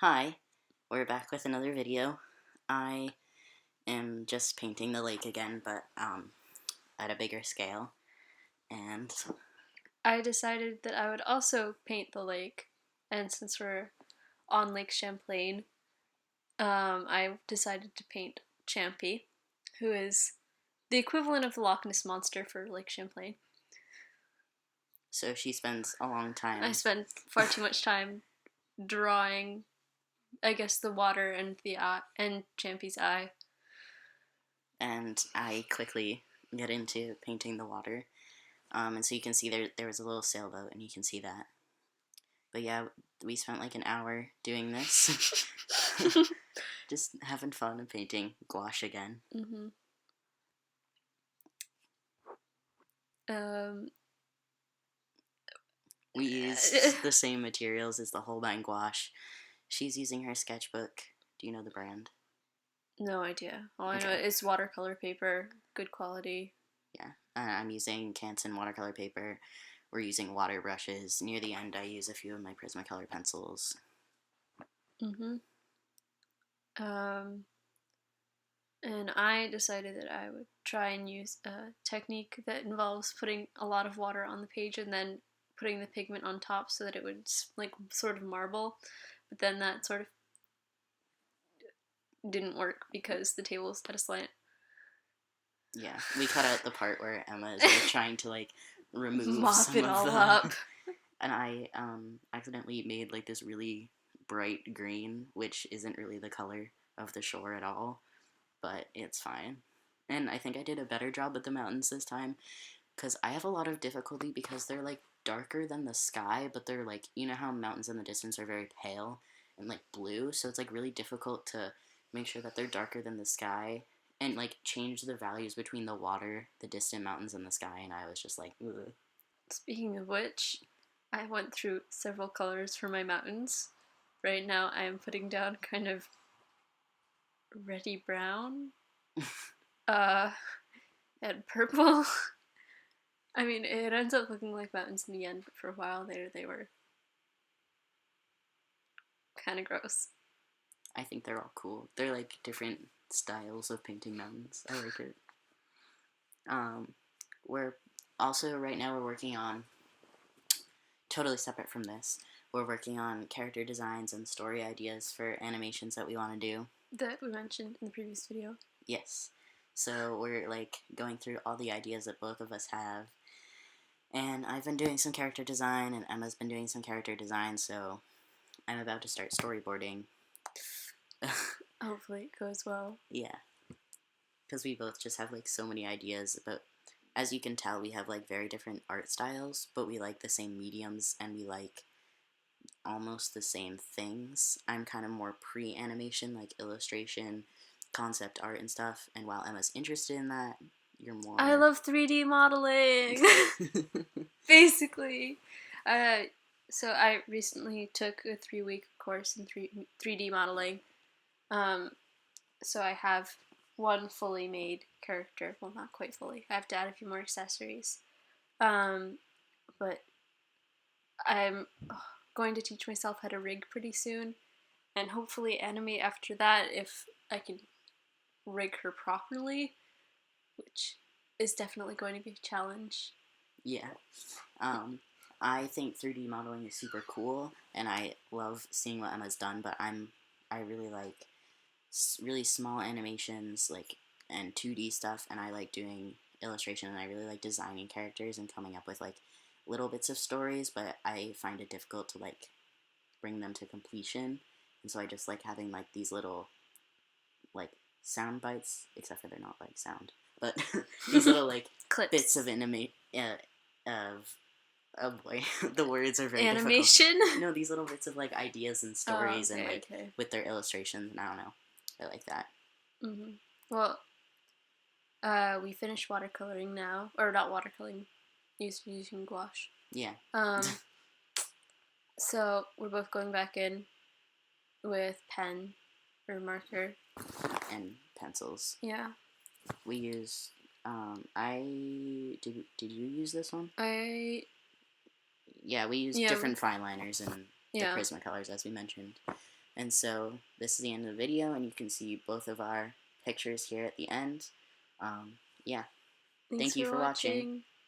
Hi, we're back with another video. I am just painting the lake again, but at a bigger scale. And I decided that I would also paint the lake, and since we're on Lake Champlain, I decided to paint Champy, who is the equivalent of the Loch Ness Monster for Lake Champlain. so she spends a long time. I spent far too much time drawing, I guess, the water and the eye and Champy's eye. And I quickly get into painting the water. And so you can see there was a little sailboat, and you can see that. But yeah, we spent like an hour doing this. Just having fun and painting gouache again. Mm-hmm. We used the same materials as the Holbein gouache. She's using her sketchbook. Do you know the brand? No idea. All I know is watercolor paper, good quality. Yeah, I'm using Canson watercolor paper. We're using water brushes. Near the end, I use a few of my Prismacolor pencils. Mm-hmm. And I decided that I would try and use a technique that involves putting a lot of water on the page and then putting the pigment on top so that it would like sort of marble. But then that sort of didn't work because the table's at a slant. Yeah, we cut out the part where Emma is like trying to like remove mop it all up. And I accidentally made like this really bright green, which isn't really the color of the shore at all, but it's fine. And I think I did a better job with the mountains this time, because I have a lot of difficulty because they're like darker than the sky, but they're like, you know how mountains in the distance are very pale and like blue, so it's like really difficult to make sure that they're darker than the sky and like change the values between the water, the distant mountains, and the sky. And I was just like, ugh. Speaking of which, I went through several colors for my mountains. Right now I am putting down kind of reddy brown and purple. I mean, it ends up looking like mountains in the end, but for a while there, they were kind of gross. I think they're all cool. They're like different styles of painting mountains. I like it. We're also right now we're working on, totally separate from this, we're working on character designs and story ideas for animations that we want to do. That we mentioned in the previous video. Yes. So we're like going through all the ideas that both of us have. And I've been doing some character design, and Emma's been doing some character design, so I'm about to start storyboarding. Hopefully it goes well. Yeah. Because we both just have like so many ideas, but as you can tell, we have like very different art styles, but we like the same mediums, and we like almost the same things. I'm kind of more pre-animation, like illustration, concept art and stuff, and while Emma's interested in that, you're more... I love 3D modeling! Basically. So I recently took a 3-week course in 3D modeling. So I have one fully made character. Well, not quite fully. I have to add a few more accessories. But I'm going to teach myself how to rig pretty soon, and hopefully animate after that if I can rig her properly, which is definitely going to be a challenge. Yeah. I think 3D modeling is super cool, and I love seeing what Emma's done, but I really like really small animations, like, and 2D stuff, and I like doing illustration, and I really like designing characters and coming up with like little bits of stories, but I find it difficult to like bring them to completion, and so I just like having like these little like sound bites, except for they're not like sound, but these little like clips, bits of of oh boy, the words are very animation. Difficult. No, these little bits of like ideas and stories, and like with their illustrations, and I don't know, I like that. Mm-hmm. Well, we finished watercoloring now, or not watercoloring, using gouache. Yeah. So we're both going back in with pen or marker and pencils. Yeah. We use. Did you use this one? Yeah, we use different fine liners and the Prismacolors, as we mentioned. And so this is the end of the video, and you can see both of our pictures here at the end. Yeah, Thanks thank you for for watching. watching.